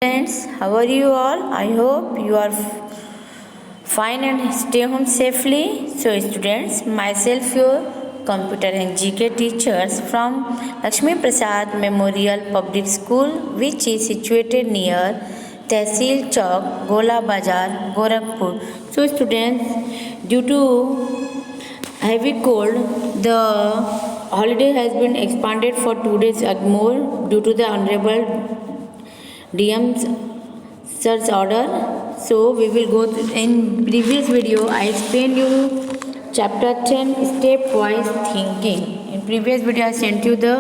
Friends, how are you all? I hope you are fine and stay home safely. So, students, myself, your computer and GK teachers from Lakshmi Prasad Memorial Public School, which is situated near Tehsil Chowk, Gola Bazar, Gorakhpur. So, students, due to heavy cold, the holiday has been expanded for 2 days more due to the Honorable DM's search order. So we will go in previous video I explained you chapter 10 stepwise thinking. In previous video I sent you the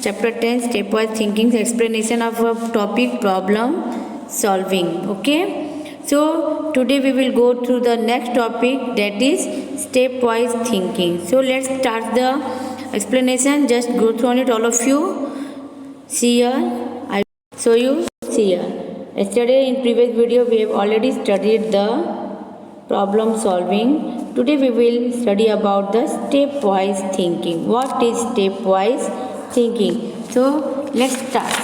chapter 10 stepwise thinking explanation of a topic problem solving. Okay, so today we will go through the next topic, that is stepwise thinking. So let's start the explanation. Just go through on it, all of you. See here, I show you. Here, yesterday in previous video we have already studied the problem solving. Today we will study about the stepwise thinking. What is stepwise thinking? So let's start.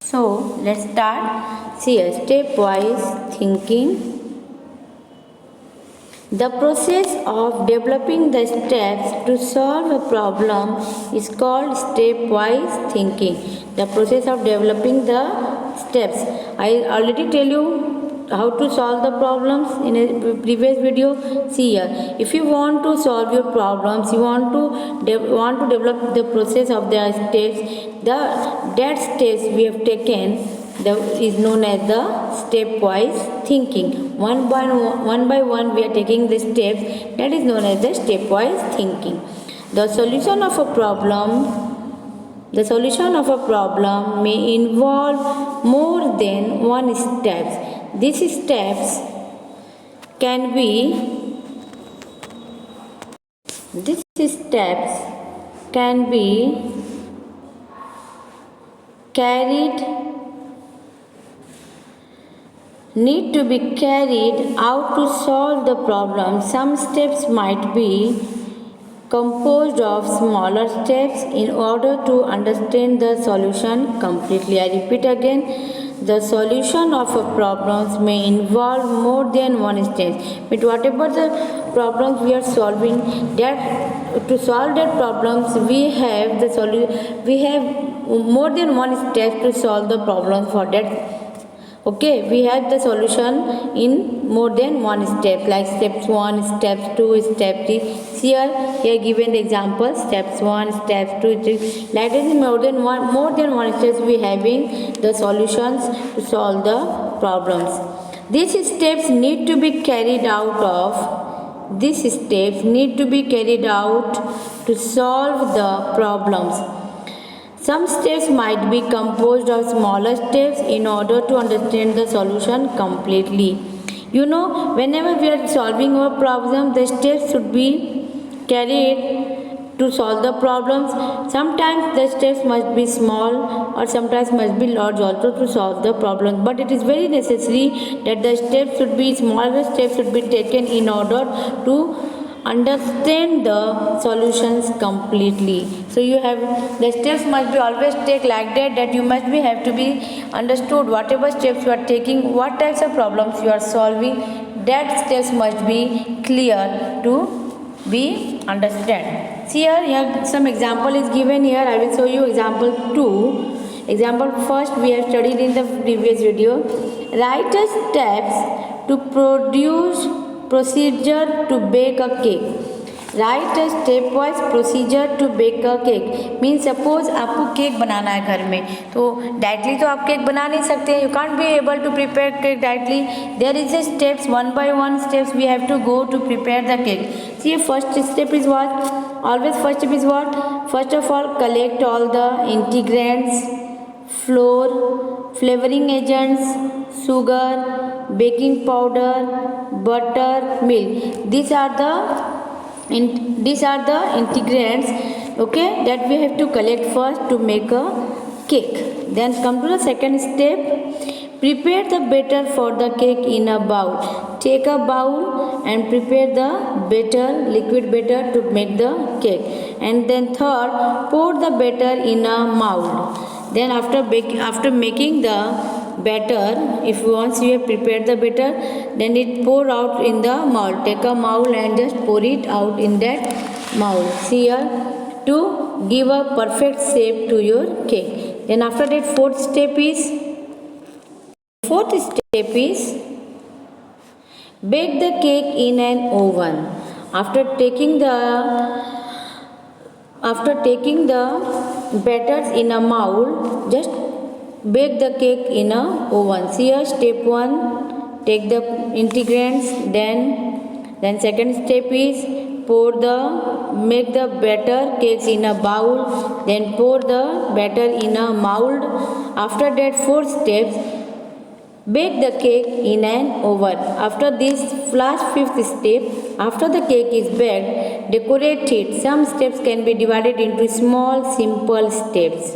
So let's start. See here, stepwise thinking. The process of developing the steps to solve a problem is called stepwise thinking. The process of developing the steps. I already tell you how to solve the problems in a previous video. See here, if you want to solve your problems, you want to develop the process of the steps. That steps we have taken is known as the stepwise thinking. One by one we are taking the steps, that is known as the stepwise thinking. The solution of a problem may involve more than one steps. These steps can be need to be carried out to solve the problem. Some steps might be composed of smaller steps in order to understand the solution completely. I repeat again, the solution of a problem may involve more than one step. But whatever the problems we are solving, that to solve that problems we have more than one step to solve the problem for that. Okay, we have the solution in more than one step, like steps 1, steps 2, step 3. Here given the example, steps 1, steps 2, 3. Like this, more than one steps we having the solutions to solve the problems. These steps need to be carried out to solve the problems. Some steps might be composed of smaller steps in order to understand the solution completely. You know, whenever we are solving a problem, the steps should be carried to solve the problems. Sometimes the steps must be small or sometimes must be large also to solve the problem. But it is very necessary that the steps should be smaller steps should be taken in order to understand the solutions completely. So you have the steps must be always take like that you must be have to be understood whatever steps you are taking, what types of problems you are solving, that steps must be clear to be understand. See here some example is given here. I will show you example 2. Example first we have studied in the previous video. Write the steps to procedure to bake a cake. Write a stepwise procedure to bake a cake. Means suppose आपको cake बनाना है घर में, तो directly तो आप cake बना नहीं सकते. You can't be able to prepare cake directly. There is a steps, one by one steps we have to go to prepare the cake. See, first step is what? Always first step is what? First of all, collect all the ingredients: flour, flavoring agents, sugar, baking powder, butter, milk. These are the ingredients, okay, that we have to collect first to make a cake. Then come to the second step. Prepare the batter for the cake in a bowl. Take a bowl and prepare the batter, liquid batter to make the cake. And then third, pour the batter in a mold. Then after making the batter, if once you have prepared the batter, then it pour out in the mold. Take a mold and just pour it out in that mold. See here, to give a perfect shape to your cake. Then after that, fourth step is bake the cake in an oven. After taking the batters in a mold, just bake the cake in a oven. See here, step 1, take the ingredients. Then second step is make the batter cakes in a bowl. Then pour the batter in a mold. After that, fourth steps, bake the cake in an oven. After this last fifth step, after the cake is baked, decorate it. Some steps can be divided into small simple steps.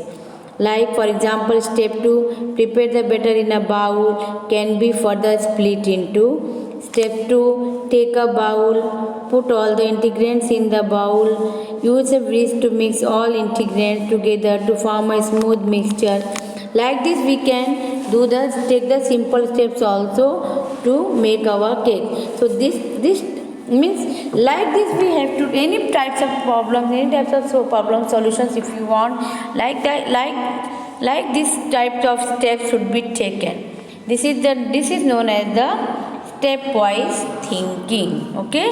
Like for example, step 2, prepare the batter in a bowl, can be further split into. Step 2, take a bowl, put all the ingredients in the bowl, use a whisk to mix all ingredients together to form a smooth mixture. Like this we can take the simple steps also to make our cake. So this means like this we have to any types of problem solutions if you want, like that, like this types of steps should be taken. This is known as the stepwise thinking. Okay,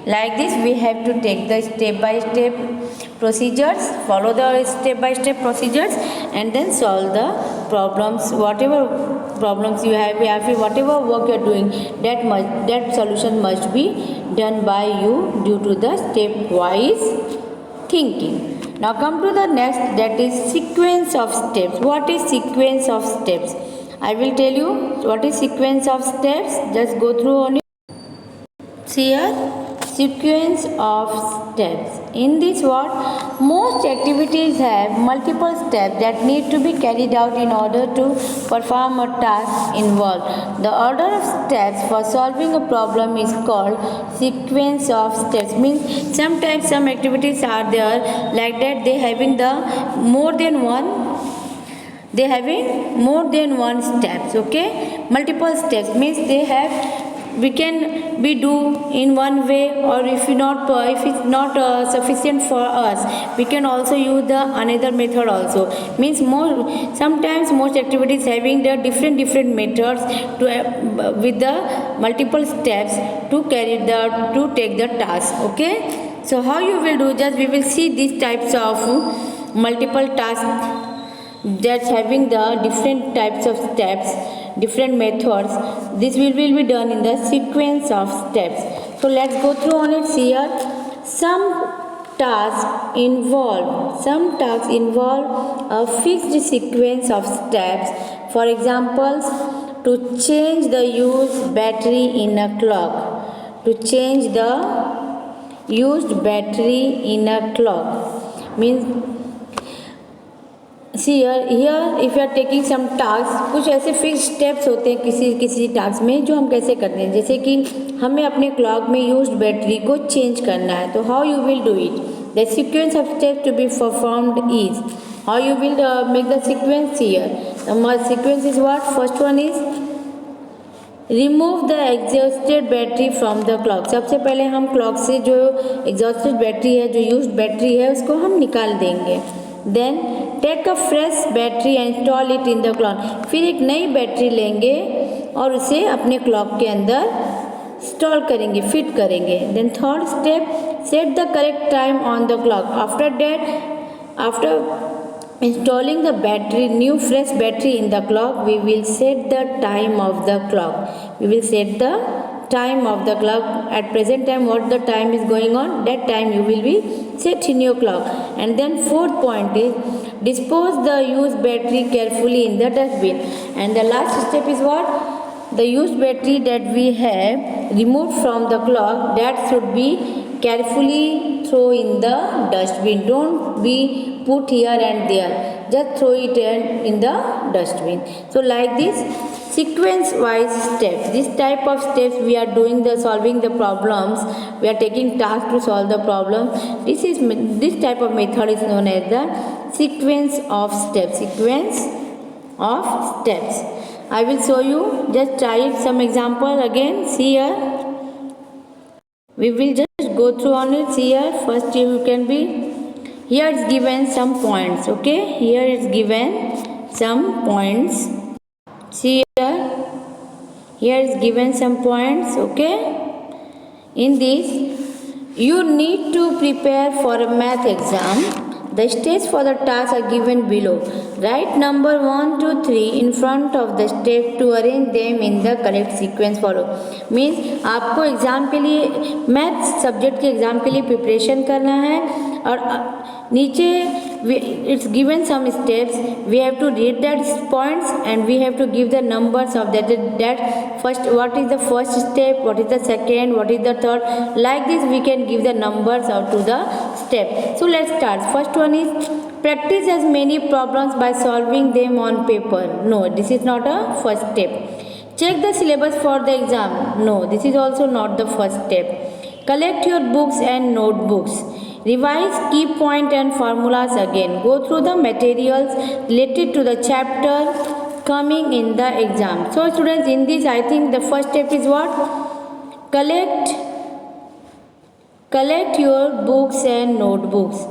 like this we have to take the step by step procedures, follow the step by step procedures, and then solve the problems. Whatever problems you have, whatever work you are doing, that solution must be done by you due to the stepwise thinking. Now come to the next, that is sequence of steps. What is sequence of steps? I will tell you what is sequence of steps. Just go through on it. See here, sequence of steps. In this what, most activities have multiple steps that need to be carried out in order to perform a task involved. The order of steps for solving a problem is called sequence of steps. Means sometimes some activities are there like that, they having more than one steps. Okay, multiple steps means we can be do in one way, or if it's not sufficient for us, we can also use the another method also. Means sometimes most activities having the different methods to with the multiple steps to take the task. Okay, so how you will do, just we will see these types of multiple tasks that's having the different types of steps, different methods. This will be done in the sequence of steps. So let's go through on it. See here, some tasks involve a fixed sequence of steps. For example, to change the used battery in a clock. Means see here if you are taking some tasks, कुछ ऐसे fix steps होते हैं किसी task में, जो हम कैसे करते हैं. जैसे कि हमें अपने क्लॉक में यूज्ड बैटरी को चेंज करना है, तो how you will do it. The sequence of steps to be performed is, how you will make the sequence here. The sequence is what, first one is remove the exhausted battery from the clock. सबसे पहले हम clock से जो exhausted battery है, जो used battery है, उसको हम निकाल देंगे. Then take a fresh battery and install it in the clock. फिर एक नई बैटरी लेंगे और उसे अपने क्लॉक के अंदर इंस्टॉल करेंगे, फिट करेंगे. Then third step, set the correct time on the clock. After installing the new fresh battery in the clock, we will set the time of the clock. At present time, what the time is going on, that time you will be set in your clock. And then fourth point is dispose the used battery carefully in the dustbin. And the last step is what, the used battery that we have removed from the clock, that should be carefully throw in the dustbin. Don't be put here and there, just throw it in the dustbin. So like this sequence wise steps, this type of steps we are doing the solving the problems, we are taking task to solve the problem. This type of method is known as the sequence of steps. I will show you, just try it some example again. See here, we will just go through on it. See here, first you can be, here is given some points. Okay, here is given some points. See here is given some points. Okay, in this you need to prepare for a math exam. The steps for the task are given below. Write number 1 to 3 in front of the step to arrange them in the correct sequence follow. Means आपको exam के लिए, math subject के exam के लिए preparation करना है, और नीचे it's given some steps. We have to read that points and we have to give the numbers of that first, what is the first step, what is the second, what is the third. Like this we can give the numbers out to the step. So let's start. First one is practice as many problems by solving them on paper. No, this is not a first step. Check the syllabus for the exam. No, this is also not the first step. Collect your books and notebooks. Revise key point and formulas again. Go through the materials related to the chapter coming in the exam. So students, in this I think the first step is what? Collect your books and notebooks.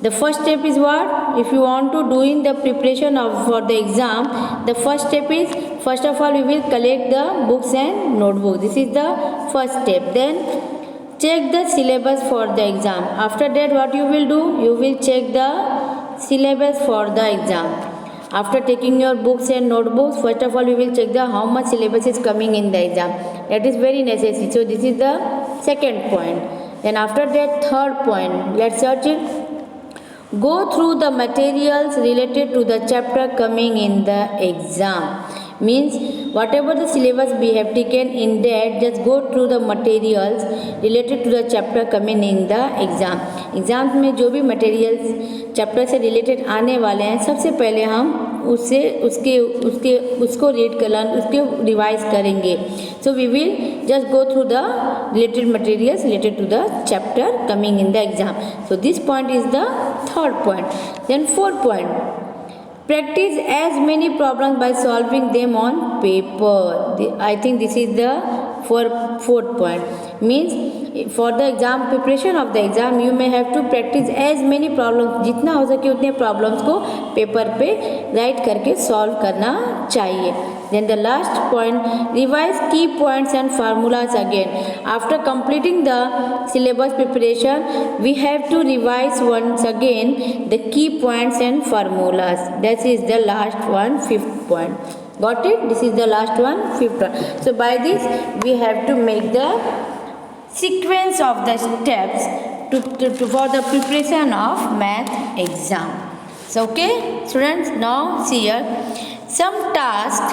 The first step is what? If you want to do in the preparation for the exam, the first step is, first of all we will collect the books and notebooks. This is the first step. Then check the syllabus for the exam. After that what you will do? You will check the syllabus for the exam. After taking your books and notebooks, first of all you will check the how much syllabus is coming in the exam. That is very necessary. So this is the second point. Then after that, third point, let's search it. Go through the materials related to the chapter coming in the exam. Means whatever the syllabus we have taken in that, just go through the materials related to the chapter coming in the exam. Exam में जो भी materials chapter से related आने वाले हैं, सबसे पहले हम उसको रीड कर उसके रिवाइज करेंगे. So we will just go through the related materials related to the chapter coming in the exam. So this point is the third point. Then fourth point, practice as many problems by solving them on paper. I think this is the fourth point. Means for the exam preparation of the exam you may have to practice as many problems. जितना हो सके उतने problems को paper पे right करके solve करना चाहिए. Then the last point, revise key points and formulas again. After completing the syllabus preparation, we have to revise once again the key points and formulas. That is the last one, fifth point. Got it? This is the last one, fifth one. So by this we have to make the sequence of the steps for the preparation of math exam. So okay students, now see here some task.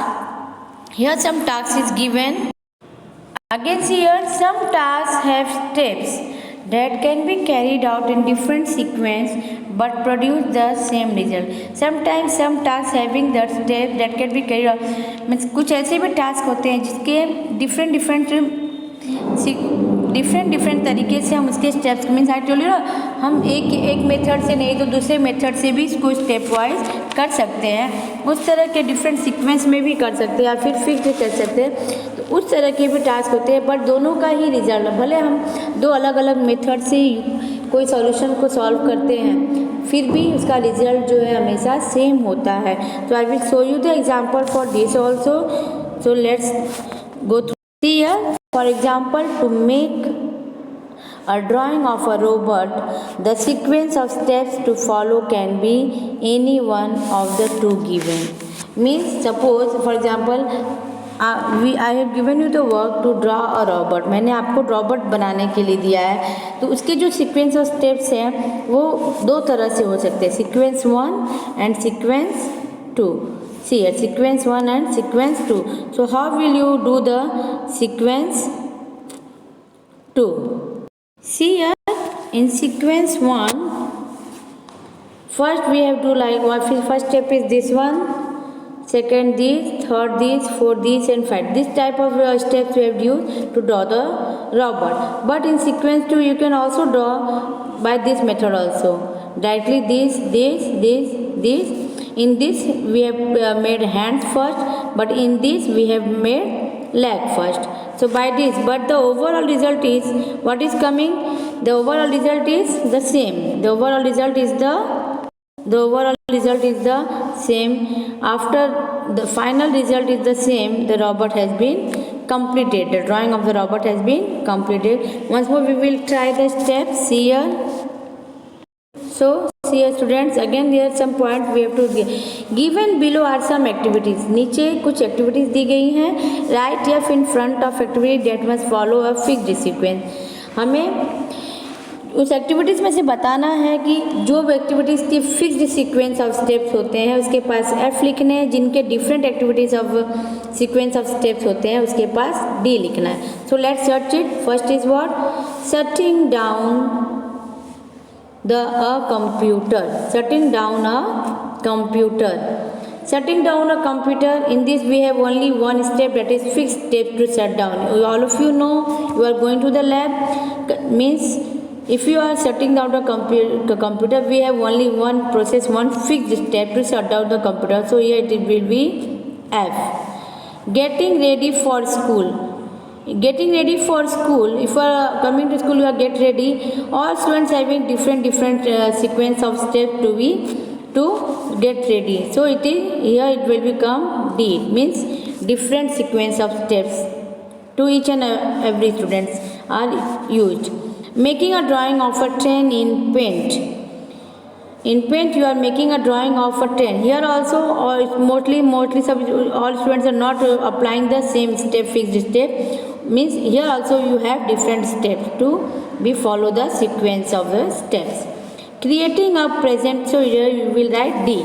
Here some task is given. Again see here some tasks have steps that can be carried out in different sequence but produce the same result. Sometimes some tasks having that step that can be carried out, means कुछ ऐसे भी task होते हैं जिसके different तरीके से हम उसके steps, means I told you ना, हम एक मेथड से नहीं तो दूसरे मेथड से भी इसको स्टेप वाइज कर सकते हैं. उस तरह के डिफरेंट सीक्वेंस में भी कर सकते हैं या फिर फिक्स कर सकते हैं. तो उस तरह के भी टास्क होते हैं, बट दोनों का ही रिजल्ट, भले हम दो अलग अलग मेथड से कोई सॉल्यूशन को सॉल्व करते हैं फिर भी उसका रिजल्ट जो है हमेशा सेम होता है. तो I will show you the example for this also. So let's go through. Here for example, to make a drawing of a robot, the sequence of steps to follow can be any one of the two given. Means suppose for example I have given you the work to draw a robot. मैंने आपको robot बनाने के लिए दिया है, तो उसके जो सीक्वेंस ऑफ स्टेप्स हैं वो दो तरह से हो सकते हैं, sequence 1 and sequence 2. See here, sequence 1 and sequence 2. So how will you do the sequence 2? See here, In sequence 1, first we have to like what first step is this one, second this, third this, fourth this, and fifth. This type of steps we have used to draw the robot. But in sequence 2, you can also draw by this method also. Directly this. In this we have made hands first, but in this we have made leg first. So by this, but the overall result is what is coming? The overall result is the same. The overall result is the same. After the final result is the same, the robot has been completed. The drawing of the robot has been completed. Once more we will try the steps here. So see here students, again there are some points we have to give. Given below are some activities. नीचे कुछ activities दी गई हैं. Write F in front of activity that must follow a fixed sequence. हमें उस activities में से बताना है कि जो एक्टिविटीज़ की फिक्स्ड सीक्वेंस ऑफ स्टेप्स होते हैं उसके पास F लिखने हैं, जिनके different activities of sequence of steps होते हैं उसके पास D लिखना है. So let's search it. First is what? Shutting down computer. Shutting down a computer. Shutting down a computer, in this we have only one step, that is fixed step to shut down. All of you know, you are going to the lab, means if you are shutting down the computer, we have only one process, one fixed step to shut down the computer. So here it will be F. Getting ready for school. Getting ready for school, if you are coming to school, you are get ready. All students having different sequence of steps to get ready. So it is here it will become D, means different sequence of steps to each and every students are used. Making a drawing of a train in paint. In paint you are making a drawing of a train. Here also mostly all students are not applying the same step, fixed step, means here also you have different steps to be follow the sequence of the steps. Creating a present, so here you will write D.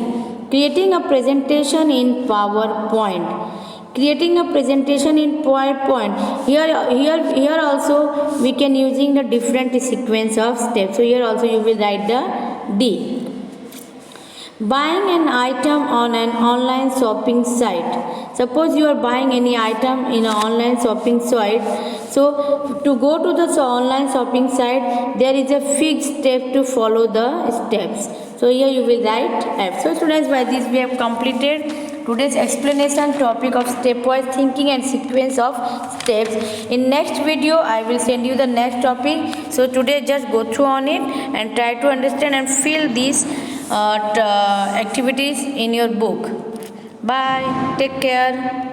Creating a presentation in PowerPoint. Creating a presentation in PowerPoint. Here also we can using the different sequence of steps. So here also you will write the D. Buying an item on an online shopping site. Suppose you are buying any item in an online shopping site. So to go to the online shopping site, there is a fixed step to follow the steps. So here you will write F. So students, by this we have completed today's explanation topic of stepwise thinking and sequence of steps. In next video I will send you the next topic. So today just go through on it and try to understand and fill these activities in your book. Bye. Take care.